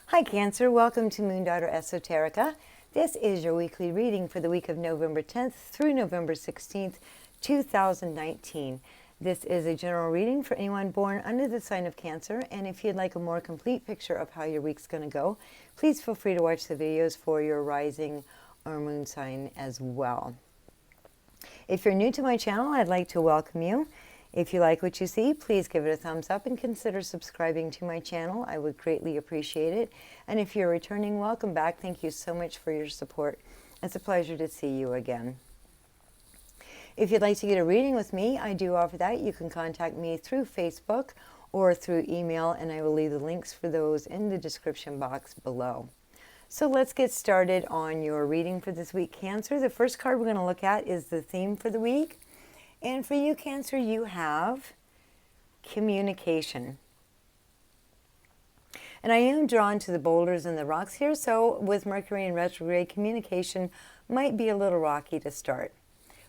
Hi Cancer, welcome to MoonDaughter Esoterica. This is your weekly reading for the week of November 10th through November 16th, 2019. This is a general reading for anyone born under the sign of Cancer, and if you'd like a more complete picture of how your week's going to go, please feel free to watch the videos for your rising or moon sign as well. If you're new to my channel, I'd like to welcome you. If you like what you see, please give it a thumbs up and consider subscribing to my channel. I would greatly appreciate it. And if you're returning, welcome back. Thank you so much for your support. It's a pleasure to see you again. If you'd like to get a reading with me, I do offer that. You can contact me through Facebook or through email, and I will leave the links for those in the description box below. So let's get started on your reading for this week, Cancer. The first card we're going to look at is the theme for the week. And for you, Cancer, you have communication. And I am drawn to the boulders and the rocks here, so with Mercury in retrograde, communication might be a little rocky to start.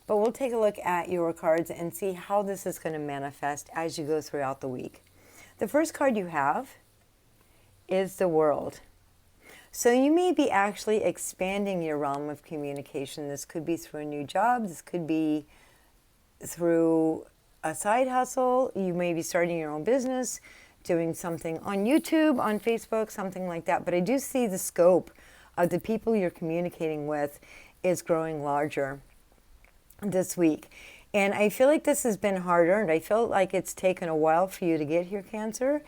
But we'll take a look at your cards and see how this is going to manifest as you go throughout the week. The first card you have is the World. So you may be actually expanding your realm of communication. This could be through a new job. This could be through a side hustle. You may be starting your own business, doing something on YouTube, on Facebook, something like that. But I do see the scope of the people you're communicating with is growing larger this week. And I feel like this has been hard earned. I feel like it's taken a while for you to get here, Cancer.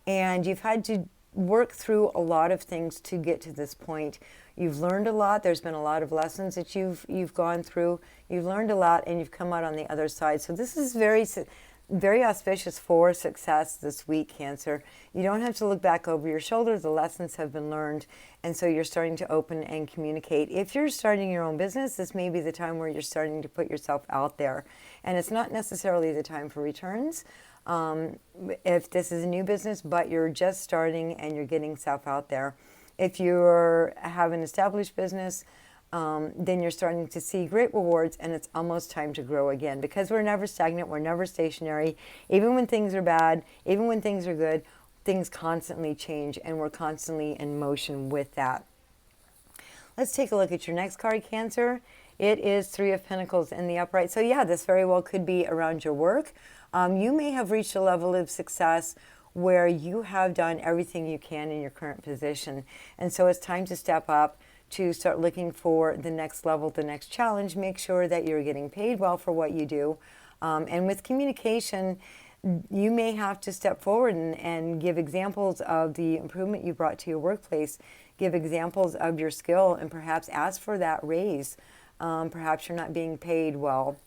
And you've had to work through a lot of things to get to this point. You've learned a lot. There's been a lot of lessons that you've gone through. You've learned a lot, and you've come out on the other side. So this is very auspicious for success this week, Cancer. You don't have to look back over your shoulder. The lessons have been learned, and so you're starting to open and communicate. If you're starting your own business, this may be the time where you're starting to put yourself out there, and it's not necessarily the time for returns. If this is a new business, but you're just starting and you're getting stuff out there. If you have an established business, then you're starting to see great rewards, and it's almost time to grow again, because we're never stagnant, we're never stationary. Even when things are bad, even when things are good, things constantly change, and we're constantly in motion with that. Let's take a look at your next card, Cancer. It is Three of Pentacles in the upright. So yeah, this very well could be around your work. You may have reached a level of success where you have done everything you can in your current position. And so it's time to step up, to start looking for the next level, the next challenge. Make sure that you're getting paid well for what you do. And with communication, you may have to step forward and give examples of the improvement you brought to your workplace. Give examples of your skill, and perhaps ask for that raise. Perhaps you're not being paid well,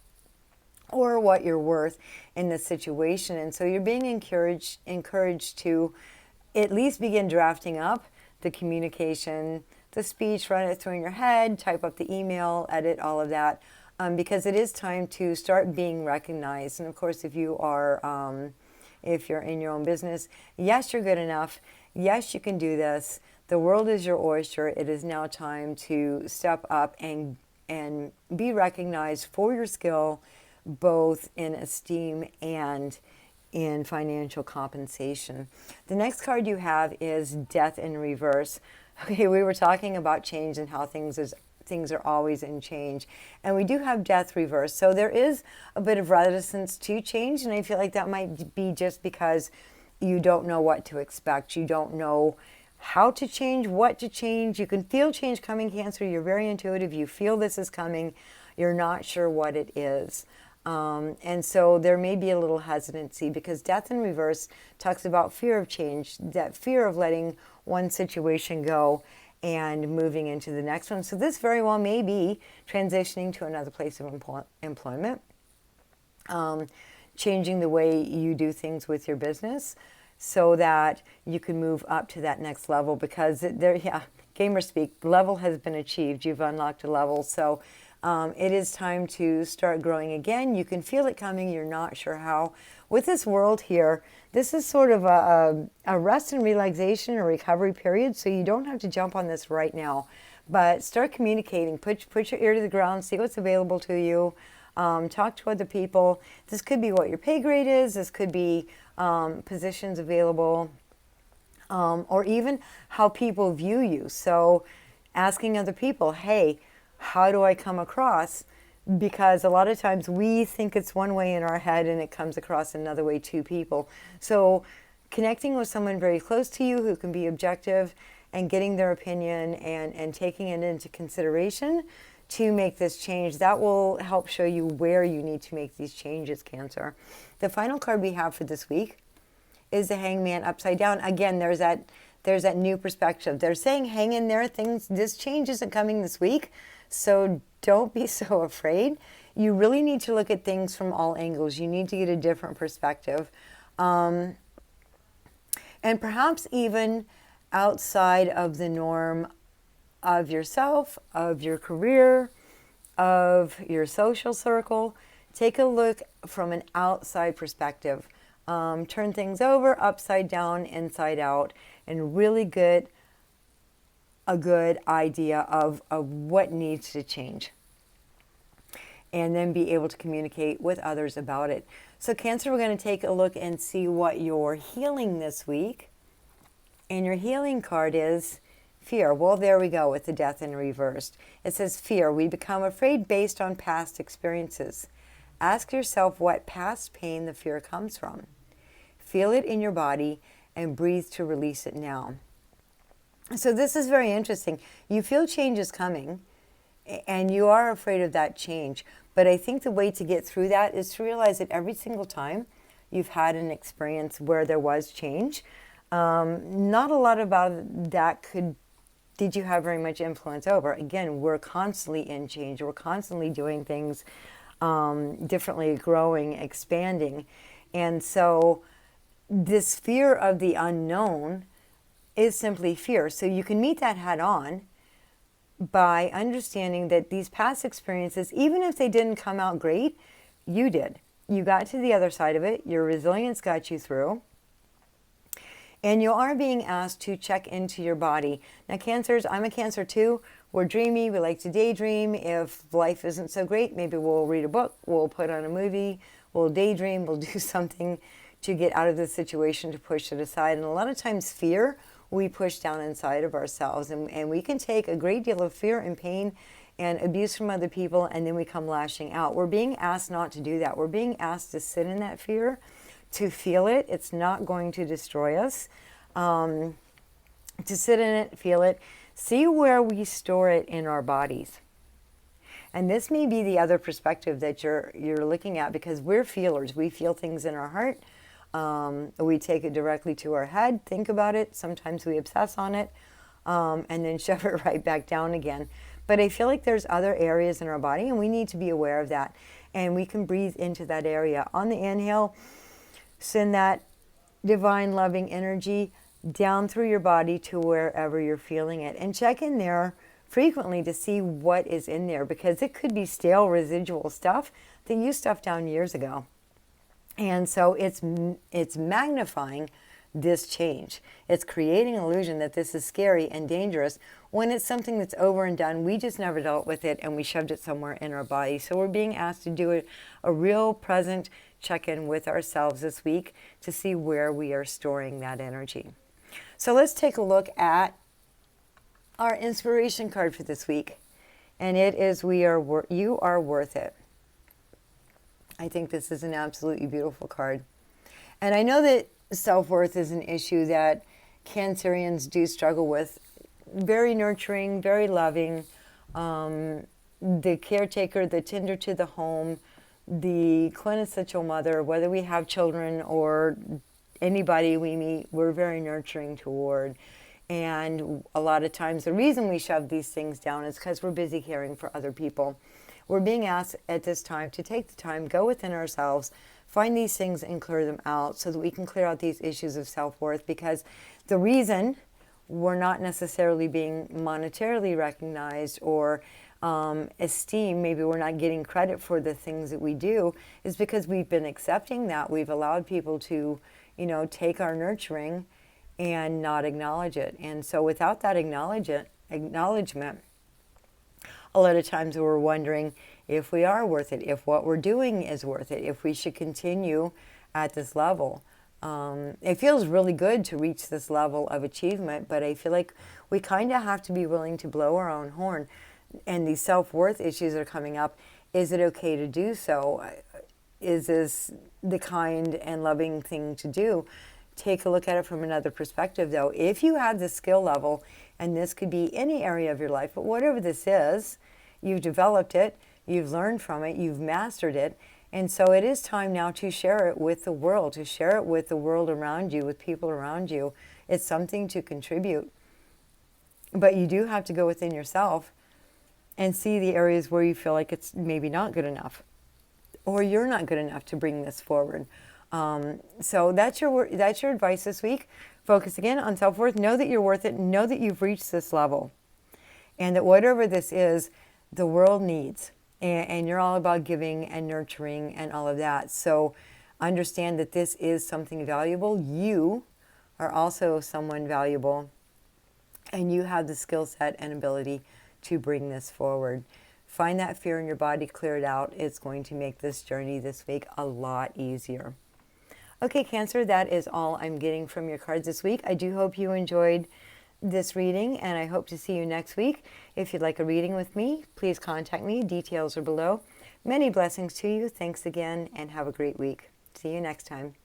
or what you're worth in this situation. And so you're being encouraged to at least begin drafting up the communication, the speech, run it through in your head, type up the email, edit all of that, because it is time to start being recognized. And of course, if you're in your own business, yes, you're good enough. Yes, you can do this. The world is your oyster. It is now time to step up and be recognized for your skill, both in esteem and in financial compensation. The next card you have is Death in Reverse. Okay, we were talking about change and how things are always in change. And we do have Death Reverse. So there is a bit of reticence to change, and I feel like that might be just because you don't know what to expect. You don't know how to change, what to change. You can feel change coming, Cancer. You're very intuitive. You feel this is coming. You're not sure what it is. And so there may be a little hesitancy, because Death in Reverse talks about fear of change, that fear of letting one situation go and moving into the next one. So this very well may be transitioning to another place of employment, changing the way you do things with your business so that you can move up to that next level, because gamer speak, level has been achieved. You've unlocked a level. So it is time to start growing again. You can feel it coming. You're not sure how. With this World here, this is sort of a rest and relaxation, a recovery period, so you don't have to jump on this right now. But start communicating. Put your ear to the ground. See what's available to you. Talk to other people. This could be what your pay grade is. This could be positions available. or even how people view you. So asking other people, hey, how do I come across? Because a lot of times we think it's one way in our head and it comes across another way to people. So connecting with someone very close to you who can be objective and getting their opinion and taking it into consideration to make this change, that will help show you where you need to make these changes, Cancer. The final card we have for this week is the Hangman upside down. Again, there's that new perspective. They're saying hang in there, this change isn't coming this week, so don't be so afraid. You really need to look at things from all angles. You need to get a different perspective. And perhaps even outside of the norm of yourself, of your career, of your social circle. Take a look from an outside perspective. Turn things over, upside down, inside out, and really get a good idea of what needs to change. And then be able to communicate with others about it. So Cancer, we're going to take a look and see what you're healing this week. And your healing card is fear. Well, there we go with the Death in reversed. It says fear. We become afraid based on past experiences. Ask yourself what past pain the fear comes from. Feel it in your body and breathe to release it now. So this is very interesting. You feel change is coming and you are afraid of that change. But I think the way to get through that is to realize that every single time you've had an experience where there was change, not a lot about that did you have very much influence over. Again, we're constantly in change. We're constantly doing things differently, growing, expanding. And so this fear of the unknown is simply fear. So you can meet that head on by understanding that these past experiences, even if they didn't come out great, you did. You got to the other side of it. Your resilience got you through. And you are being asked to check into your body. Now, Cancers, I'm a Cancer too. We're dreamy. We like to daydream. If life isn't so great, maybe we'll read a book. We'll put on a movie. We'll daydream. We'll do something to get out of the situation, to push it aside. And a lot of times fear, we push down inside of ourselves. And we can take a great deal of fear and pain and abuse from other people, and then we come lashing out. We're being asked not to do that. We're being asked to sit in that fear, to feel it. It's not going to destroy us. To sit in it, feel it, see where we store it in our bodies. And this may be the other perspective that you're looking at, because we're feelers. We feel things in our heart. We take it directly to our head, think about it. Sometimes we obsess on it, and then shove it right back down again. But I feel like there's other areas in our body, and we need to be aware of that. And we can breathe into that area. On the inhale, send that divine loving energy down through your body to wherever you're feeling it. And check in there frequently to see what is in there, because it could be stale residual stuff that you stuffed down years ago. And so it's magnifying this change. It's creating an illusion that this is scary and dangerous when it's something that's over and done. We just never dealt with it and we shoved it somewhere in our body. So we're being asked to do a real present check-in with ourselves this week to see where we are storing that energy. So let's take a look at our inspiration card for this week. And it is You Are Worth It. I think this is an absolutely beautiful card. And I know that self-worth is an issue that Cancerians do struggle with. Very nurturing, very loving, the caretaker, the tender to the home, the quintessential mother, whether we have children or anybody we meet, we're very nurturing toward. And a lot of times the reason we shove these things down is because we're busy caring for other people. We're being asked at this time to take the time, go within ourselves, find these things and clear them out so that we can clear out these issues of self-worth, because the reason we're not necessarily being monetarily recognized or esteemed, maybe we're not getting credit for the things that we do, is because we've been accepting that. We've allowed people to, take our nurturing and not acknowledge it. And so without that acknowledgement, a lot of times we're wondering if we are worth it, if what we're doing is worth it, if we should continue at this level. It feels really good to reach this level of achievement, but I feel like we kind of have to be willing to blow our own horn. And these self-worth issues are coming up. Is it okay to do so? Is this the kind and loving thing to do? Take a look at it from another perspective, though. If you have the skill level, and this could be any area of your life, but whatever this is, you've developed it, you've learned from it, you've mastered it, and so it is time now to share it with the world, to share it with the world around you, with people around you. It's something to contribute. But you do have to go within yourself and see the areas where you feel like it's maybe not good enough, or you're not good enough to bring this forward. So that's your advice this week. Focus again on self-worth. Know that you're worth it. Know that you've reached this level, and that whatever this is, the world needs. And you're all about giving and nurturing and all of that. So understand that this is something valuable. You are also someone valuable, and you have the skill set and ability to bring this forward. Find that fear in your body, clear it out. It's going to make this journey this week a lot easier. Okay, Cancer, that is all I'm getting from your cards this week. I do hope you enjoyed this reading, and I hope to see you next week. If you'd like a reading with me, please contact me. Details are below. Many blessings to you. Thanks again, and have a great week. See you next time.